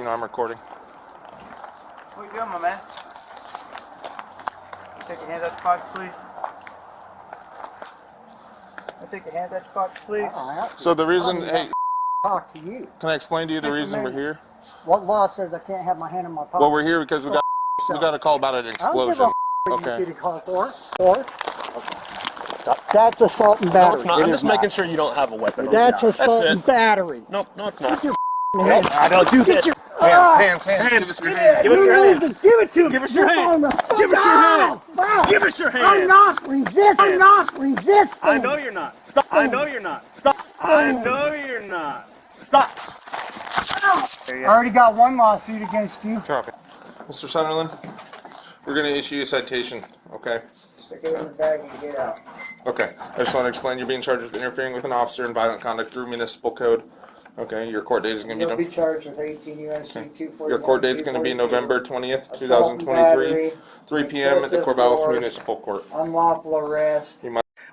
you know I'm recording. What are you doing, my man? Take your hands out your pockets, please. Take your hands out your pockets, please. So the reason, hey, talk to you. can I explain to you the reason we're here? What law says I can't have my hand in my pocket? Well, we're here because we got a call about an explosion. Okay. You get a call for? That's assault and battery. No, it's not. I'm just making sure you don't have a weapon. That's assault and battery. No, it's not. Get your hands. I don't do this. Hands. Give us your hand. Give us your hand. Give it to me. Give us your hand. Give us your hand. Give us your hand. I'm not resisting. I'm not resisting. I know you're not. Stop. I know you're not. Stop. I know you're not. Stop. I already got one lawsuit against you. Copy. Mr. Sunderland, we're going to issue you a citation, okay? Stick it in the bag and get out. Okay. I just want to explain you're being charged with interfering with an officer in violent conduct through municipal code. Okay, your court date is going to You'll be charged with 18 U.S.C. 241. Your court date is going to be November 20th, 2023, 3 p.m. at the Corvallis Municipal Court. Unlawful arrest.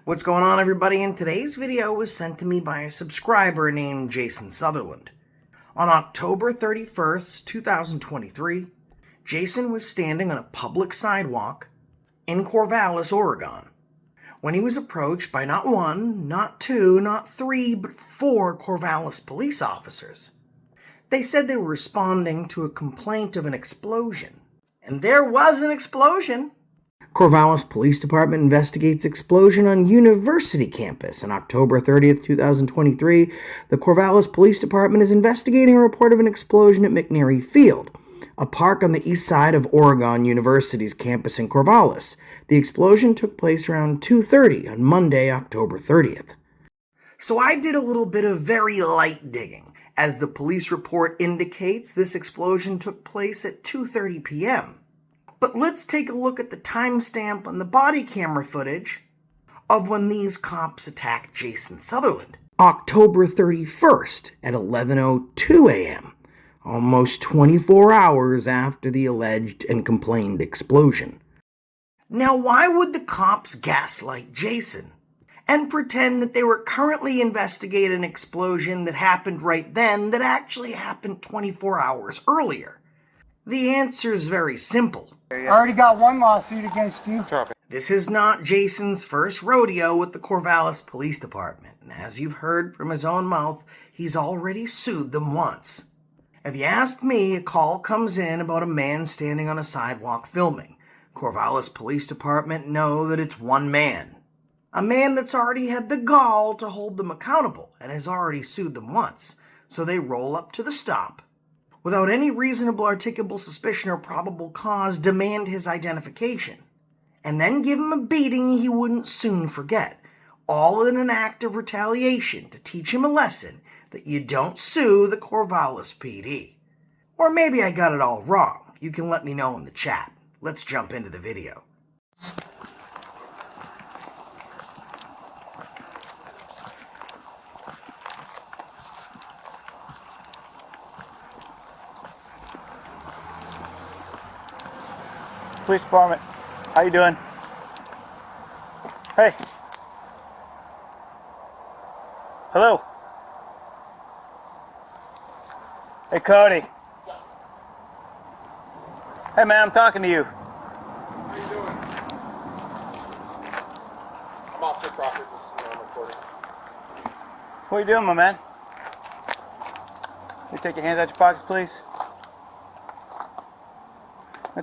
What's going on, everybody? And today's video was sent to me by a subscriber named Jason Sutherland. On October 31st, 2023, Jason was standing on a public sidewalk in Corvallis, Oregon, when he was approached by not one, not two, not three, but 4 Corvallis police officers. They said they were responding to a complaint of an explosion. And there was an explosion. Corvallis Police Department investigates explosion on University campus. On October 30th, 2023, the Corvallis Police Department is investigating a report of an explosion at McNary Field, a park on the east side of Oregon University's campus in Corvallis. The explosion took place around 2:30 on Monday, October 30th. So I did a little bit of very light digging. As the police report indicates, this explosion took place at 2:30 p.m. But let's take a look at the timestamp on the body camera footage of when these cops attacked Jason Sutherland. October 31st at 11:02 a.m., almost 24 hours after the alleged and complained explosion. Now, why would the cops gaslight Jason and pretend that they were currently investigating an explosion that happened right then that actually happened 24 hours earlier? The answer is very simple. I already got one lawsuit against you. Copy. This is not Jason's first rodeo with the Corvallis Police Department, and as you've heard from his own mouth, he's already sued them once. If you ask me, a call comes in about a man standing on a sidewalk filming. Corvallis Police Department know that it's one man. A man that's already had the gall to hold them accountable and has already sued them once. So they roll up to the stop. Without any reasonable articulable suspicion or probable cause, demand his identification. And then give him a beating he wouldn't soon forget. All in an act of retaliation to teach him a lesson that you don't sue the Corvallis PD. Or maybe I got it all wrong. You can let me know in the chat. Let's jump into the video. Police Department, how you doing? Hey. Hello. Hey, Cody. Hey, man, I'm talking to you. How you doing? I'm Officer Crawford. This is I'm recording. What are you doing, my man? You take your hands out your pockets, please.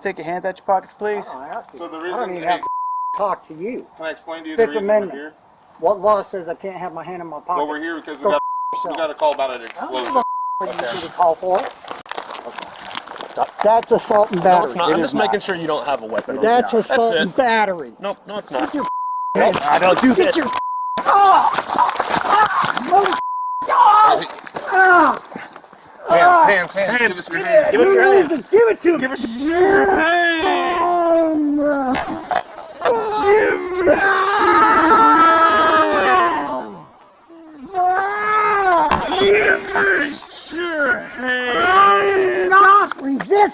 Take your hands out your pockets, please. So the I don't reason, even hey, have to talk to you. can I explain to you the Fifth reason Amendment. we're here? What law says I can't have my hand in my pocket? Well, we're here because we got a call about an explosion. What you get a call for? That's assault and battery. No, it's not. I'm just making sure you don't have a weapon. That's assault and battery. No, it's not. Get your I don't do this. Hands. Give us your hand. Give us your hand. Give it to me. Give us your hand.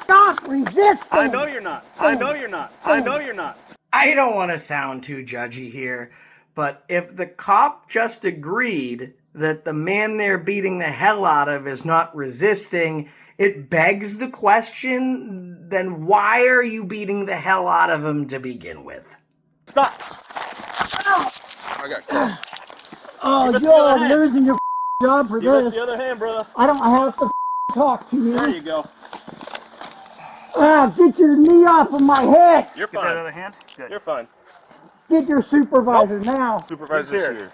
Stop resisting. I know you're not. I know you're not. I know you're not. I don't want to sound too judgy here, But if the cop just agreed that the man they're beating the hell out of is not resisting, it begs the question, then why are you beating the hell out of him to begin with? Stop. I got cuffed. Oh, Give us the other you're hand. losing your job for Give us this. the other hand, brother. I don't have to talk to There you. you go. Get your knee off of my head. You're Get that fine. other hand. Good. You're fine. Get your supervisor now. Supervisor's Who's here. here?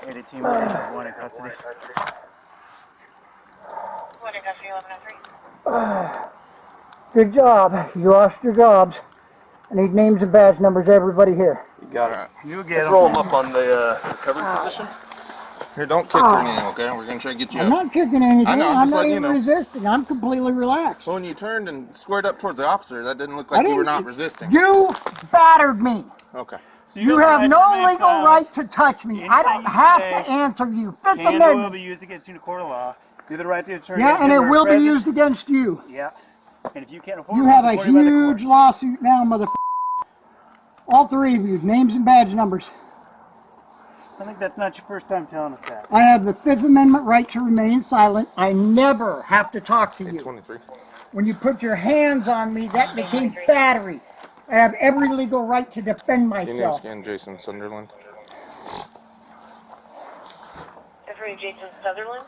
80 team one in custody. What in custody, 1103? Good job. You lost your jobs. I need names and badge numbers, everybody here. You got it. You get Let's him. roll him up on the recovery position. Here, don't kick your knee, okay? We're gonna try to get you I'm up. not kicking anything. I know, I'm I'm just not letting you even know. resisting. I'm completely relaxed. So when you turned and squared up towards the officer, that didn't look like you were not resisting. You battered me. Okay. You have no legal right to touch me. I don't have to answer you. Fifth And it will Amendment. be used against you in a court of law. Do the right to attorney. Yeah, and it will be used against you. Yeah. And if you can't afford You it, have a it's supported by the huge courts. lawsuit now, motherfucker. All three of you, names and badge numbers. I think that's not your first time telling us that. I have the Fifth Amendment right to remain silent. I never have to talk to you. 823. When you put your hands on me, that became battery. I have every legal right to defend Your name's myself. again, Jason Sunderland. That's for Jason Sutherland.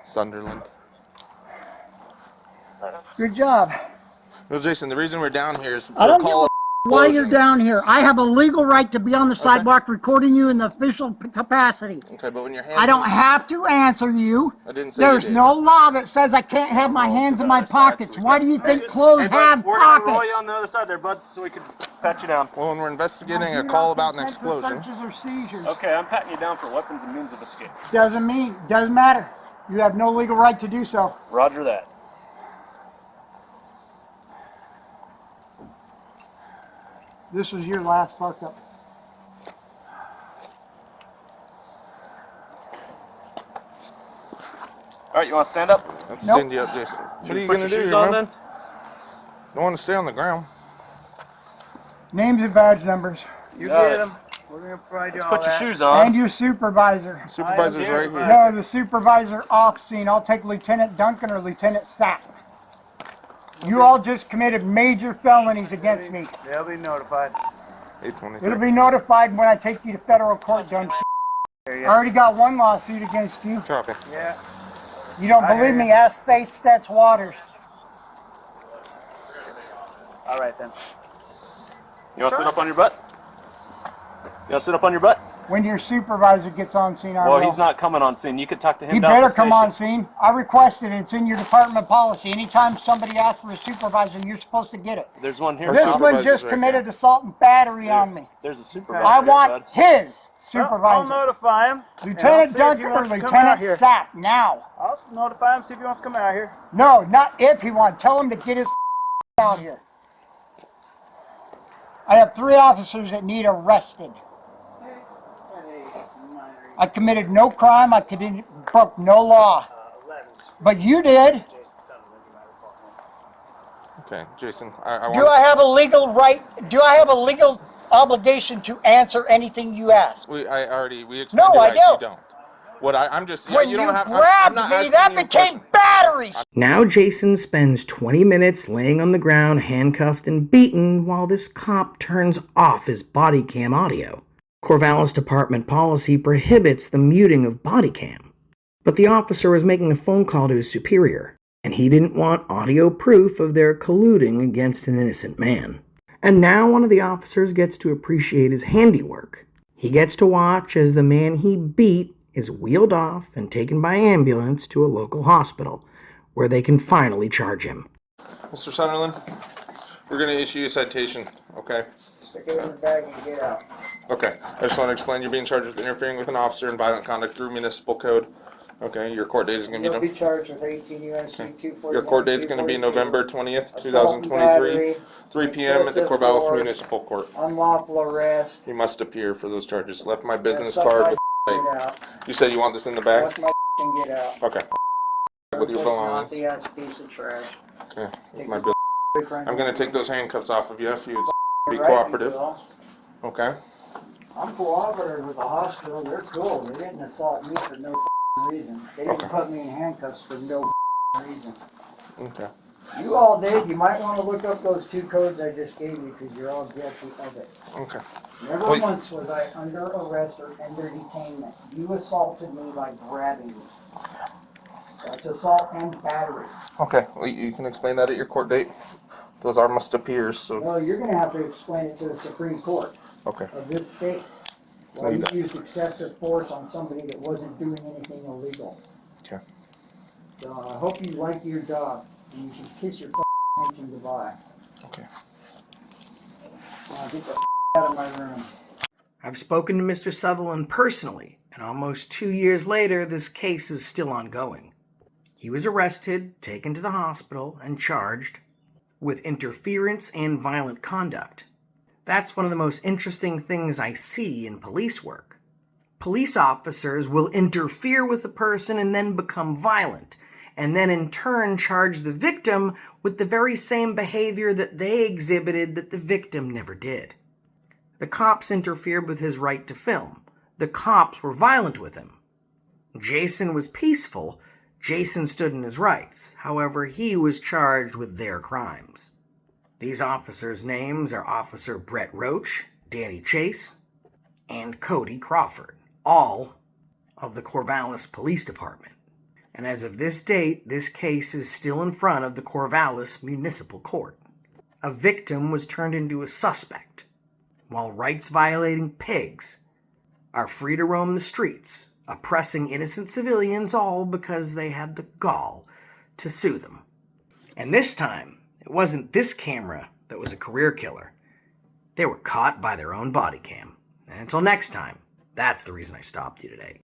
Sunderland. Good job. Well, Jason, the reason we're down here is for I don't a give call a why you're down here. I have a legal right to be on the sidewalk recording you in the official capacity. Okay, but when your hands... I don't have to answer you. I didn't say you There's did. no law that says I can't have my hands in my pockets. Why do you think clothes Hey, bud, have we're gonna roll pockets? you on the other side there, bud, so we can pat you down. Well, when we're investigating a call about an Consent for explosion... Searches or seizures. Okay, I'm patting you down for weapons and means of escape. Doesn't matter. You have no legal right to do so. Roger that. This was your last fuck up. All right, you want to stand up? Let's Nope. stand you up, Jason. What are you Put going to your do shoes here, on man? then. Don't want to stay on the ground. Names and badge numbers. You Got get it. him. We're going to provide you all Put your that. shoes on. And your supervisor. Supervisor's here. right here. No, the supervisor off scene. I'll take Lieutenant Duncan or Lieutenant Sapp. You all just committed major felonies against me. They'll be notified. 823. It'll be notified when I take you to federal court, dumb shit. I already got one lawsuit against you. Copy. Yeah. You don't believe me? Ask Face Stats Waters. All right then. You want to sit up on your butt? You want to sit up on your butt? When your supervisor gets on scene, I Well, will. he's not coming on scene. You could talk to him He down better at the come on station. scene. I requested it. It's in your department policy. Anytime somebody asks for a supervisor, you're supposed to get it. There's one here. This Tom. one supervisor's just right committed there. assault and battery on me. There's a supervisor. I there, want bud. his I'll supervisor. notify him. Lieutenant see if he Duncan or wants to come Lieutenant out here. Sapp, now. I'll notify him, see if he wants to come out here. No, not if he wants. Tell him to get his out here. I have 3 officers that need arrested. I committed no crime. I broke no law. But you did. Okay, Jason, I Do want... I have a legal right? Do I have a legal obligation to answer anything you ask? We explained No, it I right. don't. You don't. What I'm just... When you you don't have... I'm grabbed not me, asking that you a became question. battery. Now Jason spends 20 minutes laying on the ground, handcuffed and beaten, while this cop turns off his body cam audio. Corvallis Department policy prohibits the muting of body cam. But the officer was making a phone call to his superior, and he didn't want audio proof of their colluding against an innocent man. And now one of the officers gets to appreciate his handiwork. He gets to watch as the man he beat is wheeled off and taken by ambulance to a local hospital, where they can finally charge him. Mr. Sunderland, we're going to issue you a citation, okay? Stick it in the bag and get out. Okay. I just want to explain you're being charged with interfering with an officer and violent conduct through municipal code. Okay, your court date is going to You'll be... be charged with 18 U.S.C. 241. Your court date is going to be November 20th, 2023, 3 p.m. at the Corvallis Municipal Court. Unlawful arrest. You must appear for those charges. Left my business Suck card my with... get out. You said you want this in the bag? Suck my and get out. Okay. With your belongings. Naughty ass piece of trash. Okay, with my bill. Boyfriend. I'm going to take those handcuffs off of you if you would be Right, cooperative. you will. Okay. I'm cooperative with the hospital. They're cool. They didn't assault me for no reason. They didn't Okay. put me in handcuffs for no reason. Okay. You all did. You might want to look up those 2 codes I just gave you because you're all guilty of it. Okay. Never Wait. once was I under arrest or under detainment. You assaulted me by grabbing me. That's assault and battery. Okay. Well, you can explain that at your court date. Those are must appears. So. Well, you're going to have to explain it to the Supreme Court Okay. of this state. No, Why you you don't. used excessive force on somebody that wasn't doing anything illegal. Okay. So I hope you like your job and you can kiss your attention goodbye. Okay. Get the out of my room. I've spoken to Mr. Sutherland personally, and almost 2 years later, this case is still ongoing. He was arrested, taken to the hospital, and charged with interference and violent conduct. That's one of the most interesting things I see in police work. Police officers will interfere with a person and then become violent, and then in turn charge the victim with the very same behavior that they exhibited that the victim never did. The cops interfered with his right to film. The cops were violent with him. Jason was peaceful. Jason stood in his rights. However, he was charged with their crimes. These officers' names are Officer Brett Roach, Danny Chase, and Cody Crawford, all of the Corvallis Police Department. And as of this date, this case is still in front of the Corvallis Municipal Court. A victim was turned into a suspect, while rights-violating pigs are free to roam the streets, oppressing innocent civilians, all because they had the gall to sue them. And this time, it wasn't this camera that was a career killer. They were caught by their own body cam. And until next time, that's the reason I stopped you today.